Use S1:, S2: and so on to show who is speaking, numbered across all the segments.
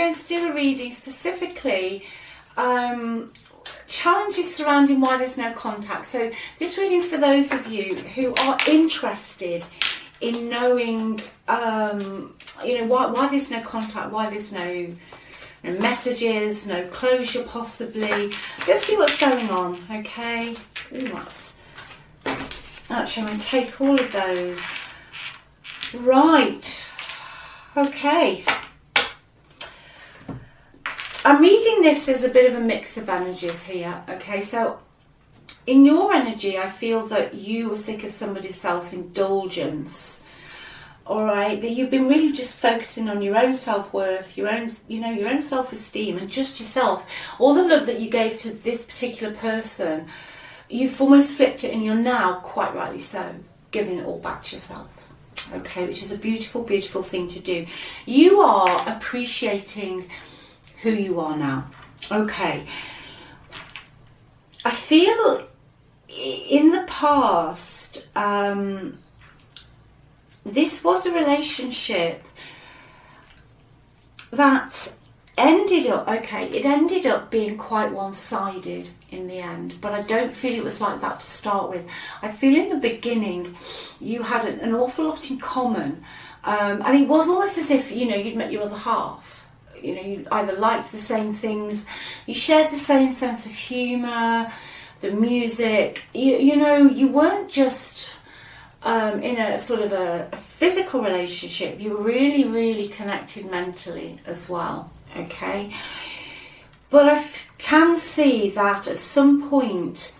S1: going to do a reading specifically challenges surrounding why there's no contact. So this reading is for those of you who are interested in knowing, why there's no contact, why there's no messages, no closure possibly. Just see what's going on, okay? Ooh, actually, I'm going to take all of those. Right, okay. I'm reading this as a bit of a mix of energies here, okay? So in your energy, I feel that you are sick of somebody's self-indulgence, all right? That you've been really just focusing on your own self-worth, your own self-esteem, and just yourself. All the love that you gave to this particular person, you've almost flipped it, and you're now, quite rightly so, giving it all back to yourself. Okay, which is a beautiful, beautiful thing to do. You are appreciating who you are now. Okay. I feel in the past, this was a relationship that ended up being quite one-sided in the end, but I don't feel it was like that to start with. I feel in the beginning you had an awful lot in common, and it was almost as if you'd met your other half. You either liked the same things, you shared the same sense of humour, the music, you weren't just in a sort of a physical relationship, you were really, really connected mentally as well. Okay, but I can see that at some point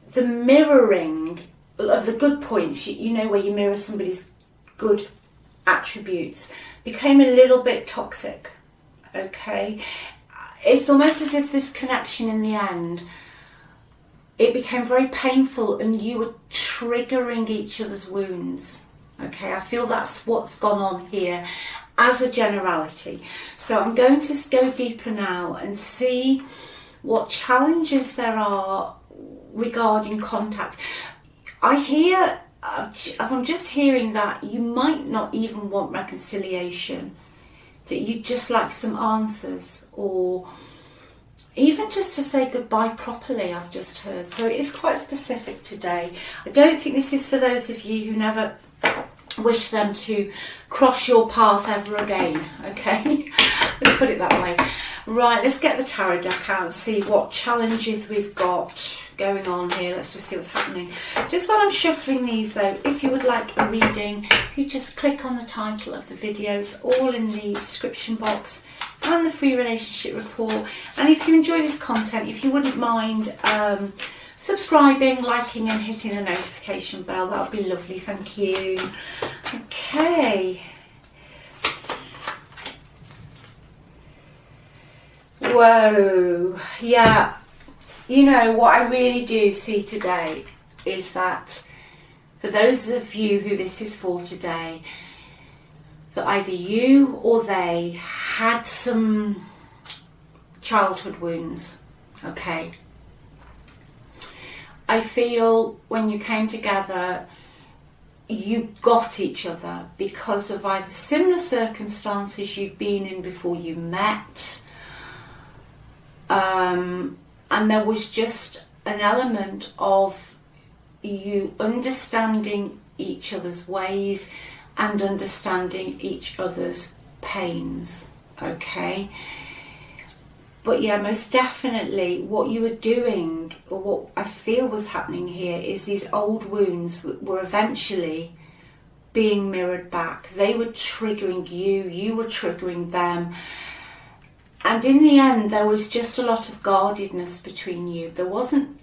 S1: the mirroring of the good points, where you mirror somebody's good attributes, became a little bit toxic. Okay, it's almost as if this connection in the end, it became very painful and you were triggering each other's wounds. Okay, I feel that's what's gone on here as a generality. So I'm going to go deeper now and see what challenges there are regarding contact. I'm just hearing that you might not even want reconciliation, that you'd just like some answers, or even just to say goodbye properly, I've just heard. So it is quite specific today. I don't think this is for those of you who never wish them to cross your path ever again, okay? Let's put it that way. Right, let's get the tarot deck out and see what challenges we've got going on here. Let's just see what's happening. Just while I'm shuffling these though, if you would like a reading, you just click on the title of the video. It's all in the description box and the free relationship report. And if you enjoy this content, if you wouldn't mind subscribing, liking and hitting the notification bell, that would be lovely, thank you. Okay. Whoa, yeah, what I really do see today is that for those of you who this is for today, that either you or they had some childhood wounds, okay? I feel when you came together, you got each other because of either similar circumstances you'd been in before you met, and there was just an element of you understanding each other's ways and understanding each other's pains, okay? But yeah, most definitely what you were doing, or what I feel was happening here, is these old wounds were eventually being mirrored back. They were triggering you, you were triggering them. And in the end, there was just a lot of guardedness between you. There wasn't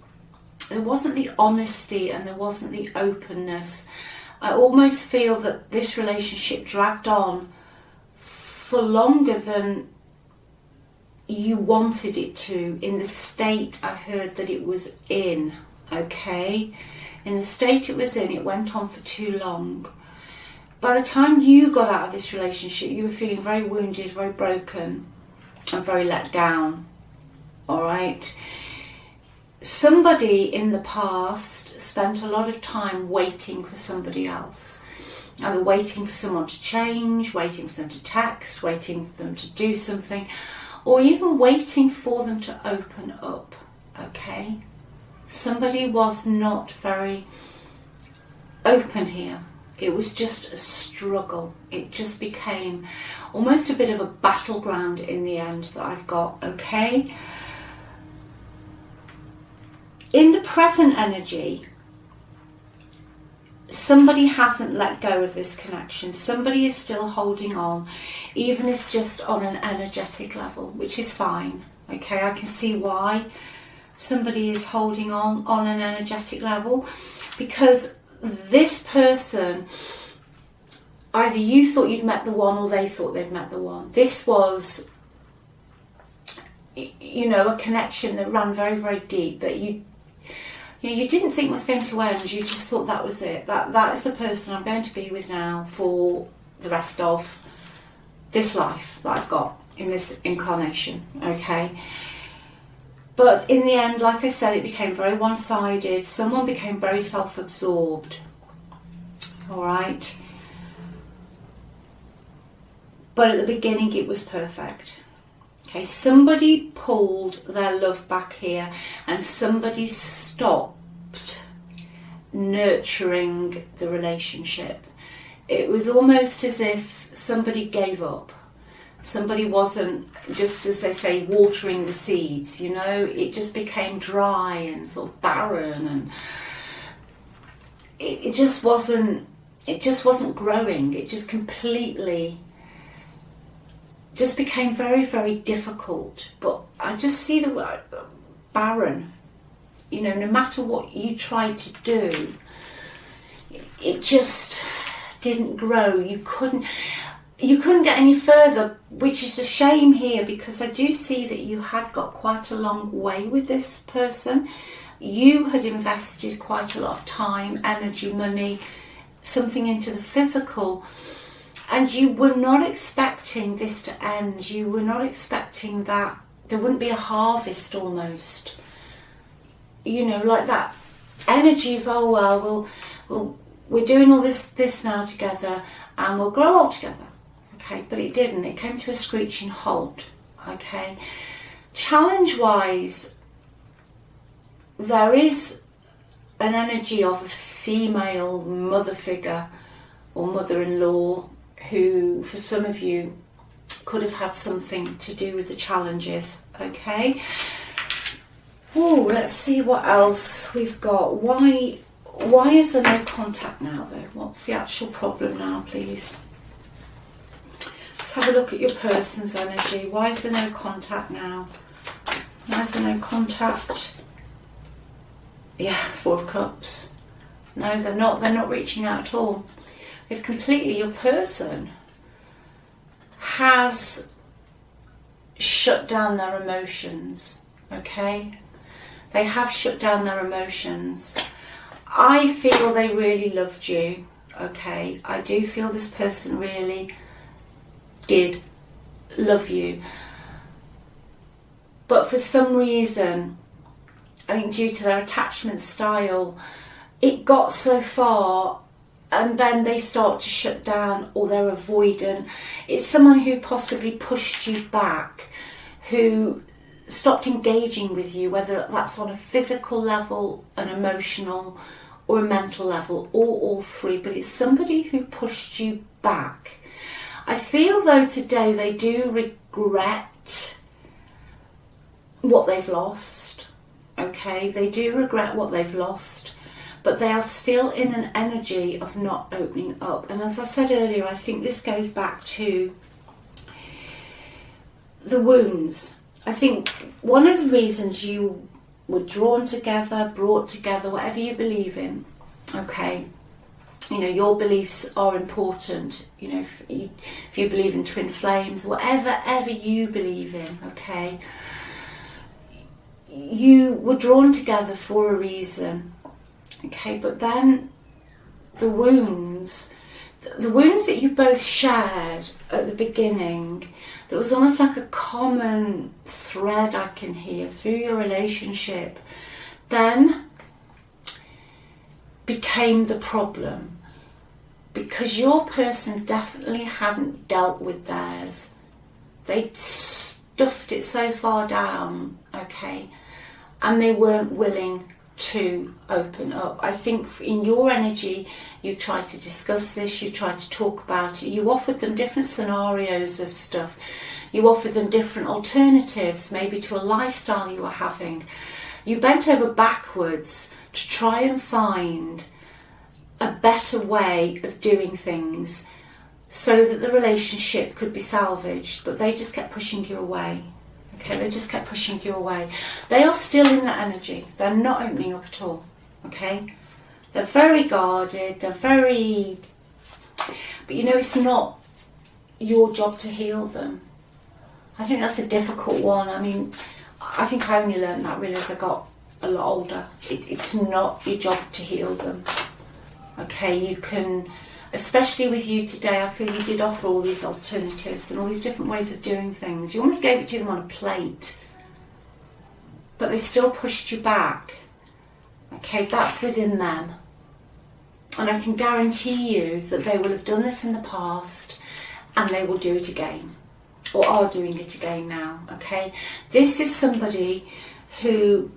S1: the honesty and there wasn't the openness. I almost feel that this relationship dragged on for longer than you wanted it to, in the state I heard that it was in, okay? In the state it was in, it went on for too long. By the time you got out of this relationship, you were feeling very wounded, very broken, and very let down, all right? Somebody in the past spent a lot of time waiting for somebody else. either waiting for someone to change, waiting for them to text, waiting for them to do something, or even waiting for them to open up, okay? Somebody was not very open here. It was just a struggle. It just became almost a bit of a battleground in the end that I've got, okay? In the present energy, somebody hasn't let go of this connection. Somebody is still holding on, even if just on an energetic level, which is fine, okay? I can see why somebody is holding on an energetic level, because this person, either you thought you'd met the one or they thought they'd met the one. This was, you know, a connection that ran very, very deep, that you didn't think was going to end. You just thought that was it. That is the person I'm going to be with now for the rest of this life that I've got in this incarnation, okay? But in the end, like I said, it became very one-sided. Someone became very self-absorbed. All right. But at the beginning, it was perfect. Okay, somebody pulled their love back here, and somebody stopped nurturing the relationship. It was almost as if somebody gave up. Somebody wasn't, just as they say, watering the seeds, you know. It just became dry and sort of barren, and it just wasn't growing. It just completely just became very, very difficult. But I just see the word barren. You know, no matter what you tried to do, it just didn't grow. You couldn't get any further, which is a shame here, because I do see that you had got quite a long way with this person. You had invested quite a lot of time, energy, money, something into the physical, and you were not expecting this to end. You were not expecting that there wouldn't be a harvest almost. You know, like that energy of, oh well, we're doing all this now together, and we'll grow old together. Okay, but it didn't. It came to a screeching halt. Okay, challenge-wise, there is an energy of a female mother figure or mother-in-law who, for some of you, could have had something to do with the challenges. Okay. Oh, let's see what else we've got. Why is there no contact now, though? What's the actual problem now, please? Let's have a look at your person's energy. Why is there no contact now? Why is there no contact? Yeah, Four of Cups. No, they're not reaching out at all. They've completely, your person has shut down their emotions, okay? They have shut down their emotions. I feel they really loved you, okay? I do feel this person really did love you. But for some reason, I think due to their attachment style, it got so far and then they start to shut down, or they're avoidant. It's someone who possibly pushed you back, who stopped engaging with you, whether that's on a physical level, an emotional, or a mental level, or all three, but it's somebody who pushed you back. I feel though today they do regret what they've lost, okay? They do regret what they've lost, but they are still in an energy of not opening up. And as I said earlier, I think this goes back to the wounds. I think one of the reasons you were drawn together, brought together, whatever you believe in, okay, you know, your beliefs are important. You know, if you believe in twin flames, whatever you believe in, okay, you were drawn together for a reason, okay, but then the wounds that you both shared at the beginning, there was almost like a common thread I can hear through your relationship, then became the problem. because your person definitely hadn't dealt with theirs. They stuffed it so far down, okay, and they weren't willing to open up. I think in your energy, you tried to discuss this, you tried to talk about it, you offered them different scenarios of stuff, you offered them different alternatives, maybe to a lifestyle you were having. You bent over backwards to try and find a better way of doing things so that the relationship could be salvaged, but they just kept pushing you away. Okay, they just kept pushing you away. They are still in that energy. They're not opening up at all. Okay, they're very guarded. They're very, but you know, it's not your job to heal them. I think that's a difficult one. I mean, I think I only learned that really as I got a lot older. It's not your job to heal them. Okay, you can, especially with you today, I feel you did offer all these alternatives and all these different ways of doing things. You almost gave it to them on a plate, but they still pushed you back. Okay, that's within them. And I can guarantee you that they will have done this in the past and they will do it again, or are doing it again now. Okay, this is somebody who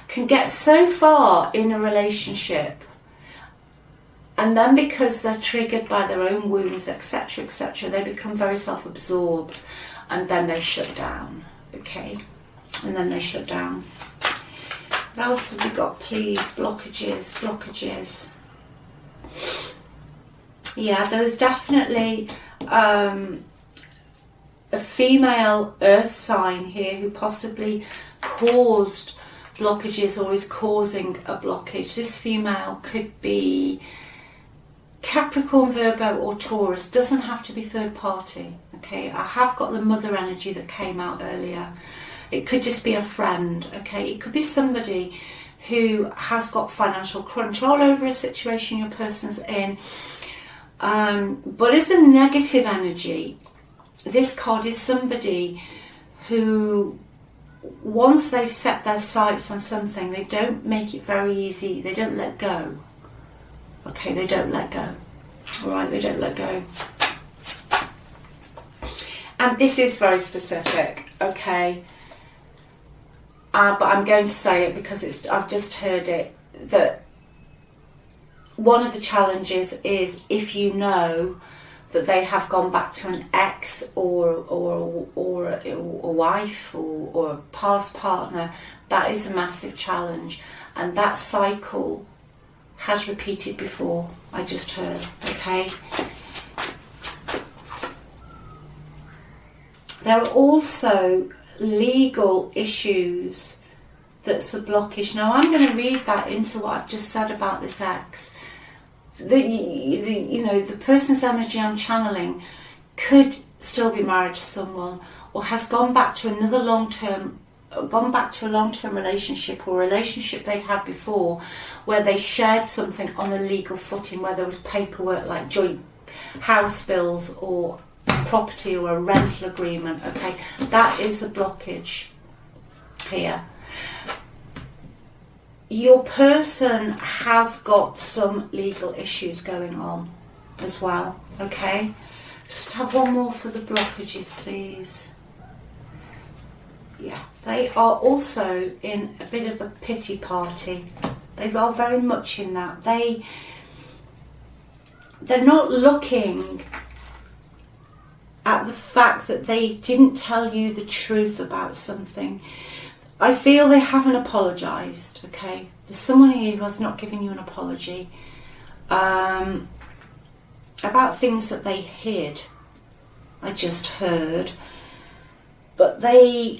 S1: can get so far in a relationship, and then because they're triggered by their own wounds, etc., etc., they become very self-absorbed, and then they shut down. Okay, and then they shut down. What else have we got, please? Blockages. Yeah, there was definitely a female earth sign here who possibly caused blockages or is causing a blockage. This female could be Capricorn, Virgo or Taurus. Doesn't have to be third party. Okay, I have got the mother energy that came out earlier. It could just be a friend. Okay, it could be somebody who has got financial control over a situation your person's in, but as a negative energy, this card is somebody who, once they've set their sights on something, they don't make it very easy. They don't let go. Okay, they don't let go. Alright, they don't let go. And this is very specific, okay? But I'm going to say it because I've just heard it, that one of the challenges is if you know that they have gone back to an ex or a wife or a past partner, that is a massive challenge, and that cycle has repeated before. I just heard. Okay. There are also legal issues that's a blockage. Now I'm going to read that into what I've just said about this ex. The person's energy I'm channeling could still be married to someone, or has gone back to a long-term relationship, or a relationship they'd had before where they shared something on a legal footing, where there was paperwork like joint house bills or property or a rental agreement. Okay, that is a blockage here. Your person has got some legal issues going on as well. Okay, just have one more for the blockages, please. Yeah, they are also in a bit of a pity party. They are very much in that. They're not looking at the fact that they didn't tell you the truth about something. I feel they haven't apologised, okay? There's someone here who has not given you an apology about things that they hid, I just heard. But they're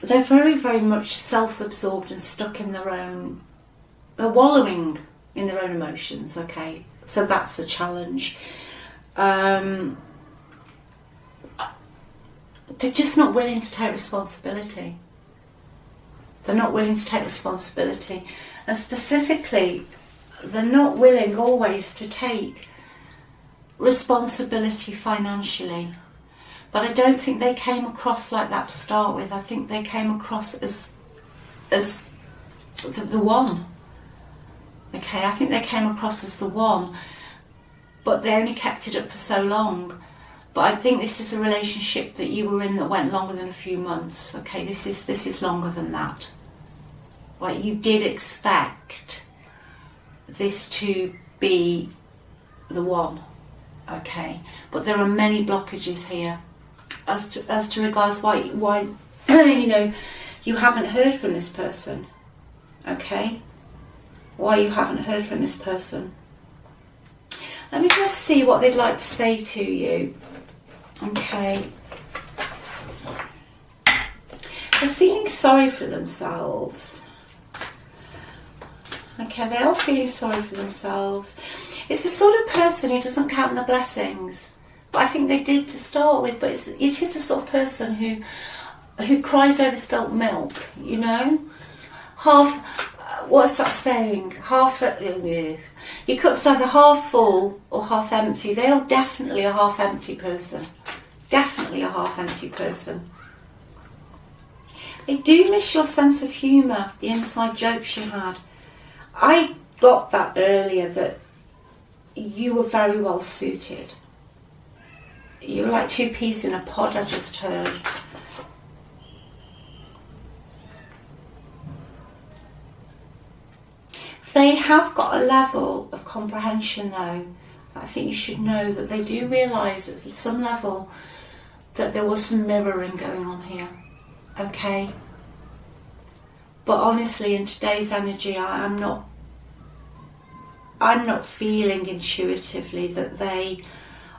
S1: very, very much self-absorbed and stuck in their own, they're wallowing in their own emotions, okay? So that's a challenge. They're just not willing to take responsibility. They're not willing to take responsibility. And specifically, they're not willing always to take responsibility financially. But I don't think they came across like that to start with. I think they came across as the one. Okay, I think they came across as the one, but they only kept it up for so long. But I think this is a relationship that you were in that went longer than a few months. Okay, this is longer than that. Like, you did expect this to be the one. Okay, but there are many blockages here as to regards why you know, you haven't heard from this person. Okay, why you haven't heard from this person. Let me just see what they'd like to say to you. Okay, they're feeling sorry for themselves. Okay, they are feeling sorry for themselves. It's the sort of person who doesn't count the blessings, but I think they did to start with. But it is the sort of person who cries over spilt milk. You know, what's that saying? You could say either half full or half empty. They are definitely a half empty person. Definitely a half empty person. They do miss your sense of humour, the inside jokes you had. I got that earlier, that you were very well suited. You were like two peas in a pod, I just heard. They have got a level of comprehension, though. I think you should know that they do realise at some level that there was some mirroring going on here. Okay? But honestly, in today's energy, I'm not feeling intuitively that they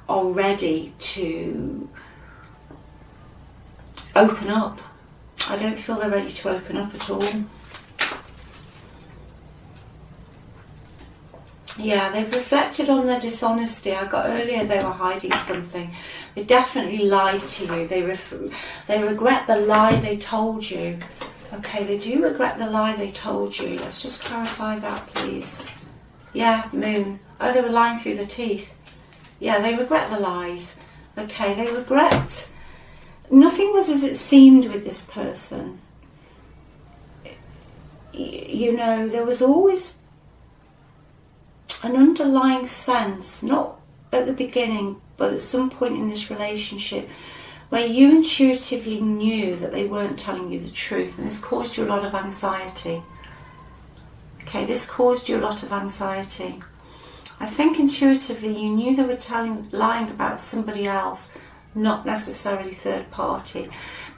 S1: are ready to open up. I don't feel they're ready to open up at all. Yeah, they've reflected on their dishonesty. I got earlier they were hiding something. They definitely lied to you. They regret the lie they told you. Okay, they do regret the lie they told you. Let's just clarify that, please. Yeah, moon. Oh, they were lying through the teeth. Yeah, they regret the lies. Okay, they regret. Nothing was as it seemed with this person. You know, there was always an underlying sense, not at the beginning, but at some point in this relationship, where you intuitively knew that they weren't telling you the truth, and this caused you a lot of anxiety. Okay, this caused you a lot of anxiety. I think intuitively you knew they were lying about somebody else, not necessarily third party,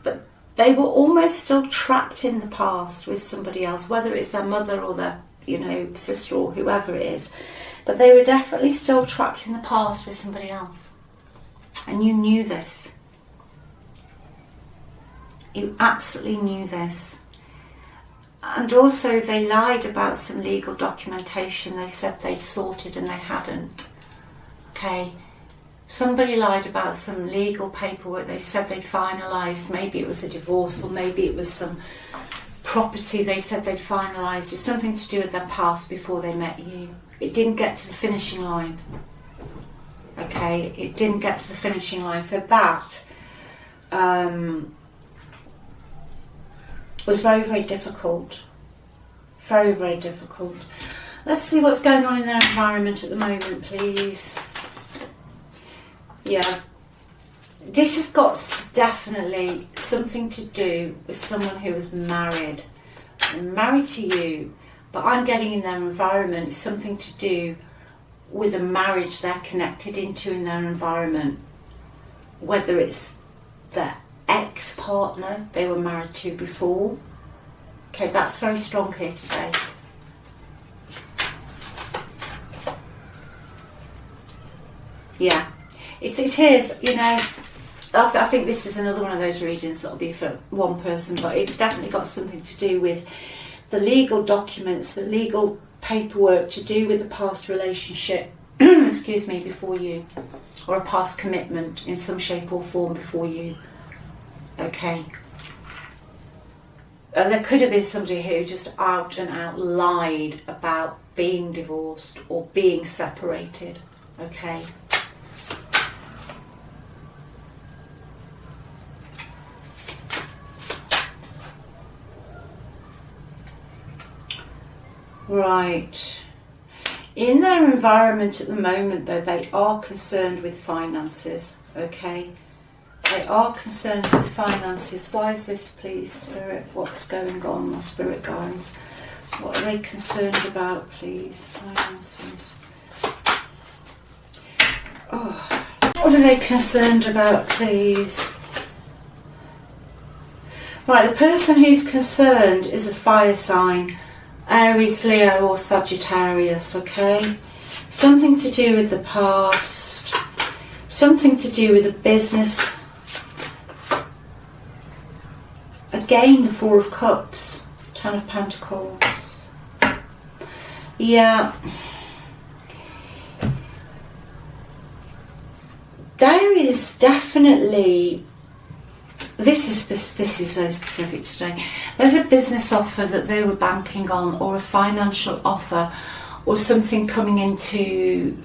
S1: but they were almost still trapped in the past with somebody else, whether it's their mother or their, you know, sister or whoever it is, but they were definitely still trapped in the past with somebody else, and you knew this. You absolutely knew this. And also they lied about some legal documentation. They said they sorted and they hadn't. Okay, somebody lied about some legal paperwork. They said they'd finalised. Maybe it was a divorce, or maybe it was some property they said they'd finalised. It's something to do with their past before they met you. It didn't get to the finishing line. Okay, it didn't get to the finishing line. So that was very, very difficult. Very, very difficult. Let's see what's going on in their environment at the moment, please. Yeah. This has got definitely something to do with someone who is married. Married to you. But I'm getting in their environment, it's something to do with a marriage they're connected into in their environment. Whether it's their ex-partner they were married to before. Okay, that's very strong here today. Yeah, it is, you know, I think this is another one of those readings that'll be for one person, but it's definitely got something to do with the legal documents, the legal paperwork to do with a past relationship, excuse me, before you, or a past commitment in some shape or form before you. Okay. There could have been somebody who just out and out lied about being divorced or being separated. Okay. Right. In their environment at the moment, though, they are concerned with finances, okay? They are concerned with finances. Why is this, please, Spirit? What's going on, my Spirit guides? What are they concerned about, please? Finances. Oh, what are they concerned about, please? Right, the person who's concerned is a fire sign. Aries, Leo or Sagittarius, okay? Something to do with the past. Something to do with a business. Again, the Four of Cups. Ten of Pentacles. Yeah. There is definitely... This is so specific today. There's a business offer that they were banking on, or a financial offer, or something coming into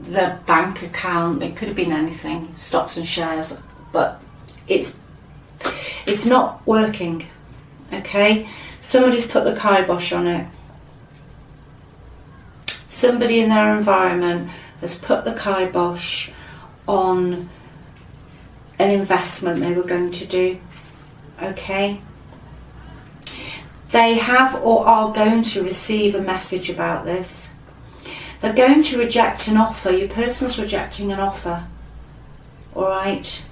S1: their bank account. It could have been anything, stocks and shares, but it's not working. Okay, somebody's put the kibosh on it. Somebody in their environment has put the kibosh on an investment they were going to do. Okay, they have or are going to receive a message about this. They're going to reject an offer. Your person's rejecting an offer, all right?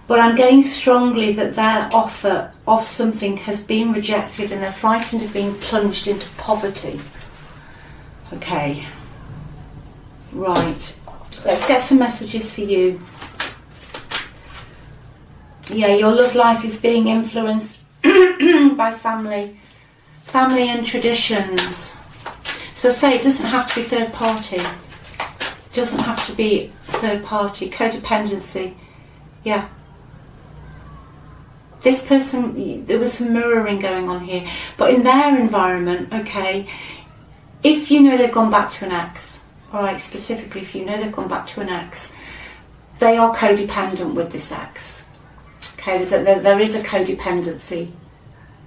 S1: But I'm getting strongly that their offer of something has been rejected and they're frightened of being plunged into poverty. Okay, right, let's get some messages for you. Yeah, your love life is being influenced by family and traditions. So say it doesn't have to be third party. It doesn't have to be third party. Codependency. Yeah. This person, there was some mirroring going on here. But in their environment, okay, if you know they've gone back to an ex, alright, specifically if you know they've gone back to an ex, they are codependent with this ex. Okay, there is a codependency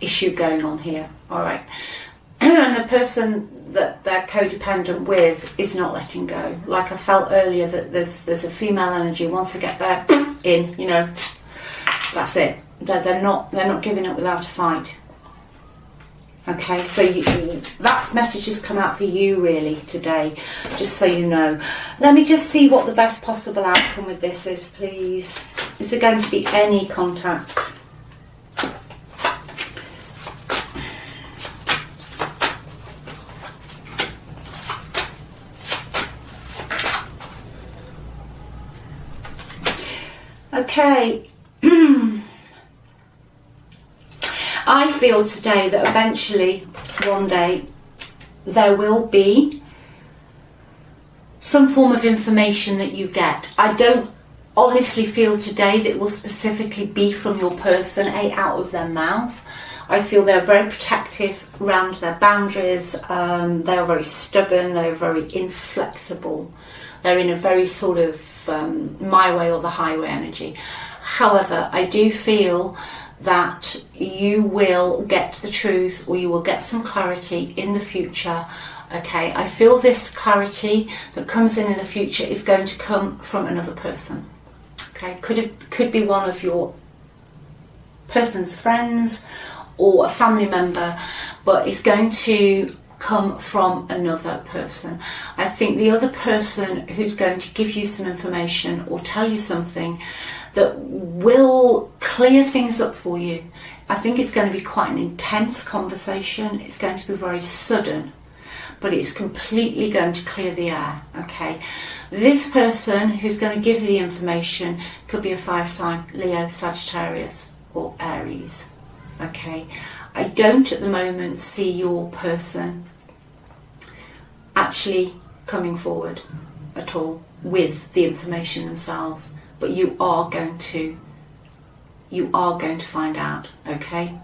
S1: issue going on here, all right. And the person that they're codependent with is not letting go. Like I felt earlier that there's a female energy. Once they get there, in, you know, that's it. They're not giving up without a fight. Okay, so that's messages come out for you really today, just so you know. Let me just see what the best possible outcome with this is, please. Is there going to be any contact? Okay. I feel today that eventually, one day, there will be some form of information that you get. I don't honestly feel today that it will specifically be from your person, out of their mouth. I feel they're very protective around their boundaries. They are very stubborn. They're very inflexible. They're in a very sort of my way or the highway energy. However, I do feel that you will get the truth, or you will get some clarity in the future. Okay, I feel this clarity that comes in the future is going to come from another person. Okay, could be one of your person's friends or a family member, but it's going to come from another person. I think the other person who's going to give you some information or tell you something that will clear things up for you. I think it's going to be quite an intense conversation. It's going to be very sudden, but it's completely going to clear the air. Okay, this person who's going to give you the information could be a fire sign, Leo, Sagittarius or Aries. Okay, I don't at the moment see your person actually coming forward at all with the information themselves, but you are going to find out. Okay,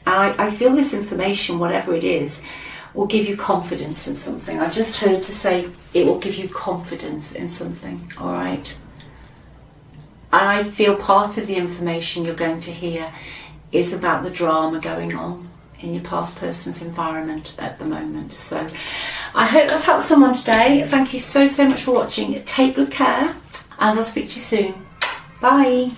S1: and I feel this information, whatever it is, will give you confidence in something. I just heard to say it will give you confidence in something. All right, and I feel part of the information you're going to hear is about the drama going on in your past person's environment at the moment. So I hope that's helped someone today. Thank you so much for watching. Take good care, and I'll speak to you soon. Bye.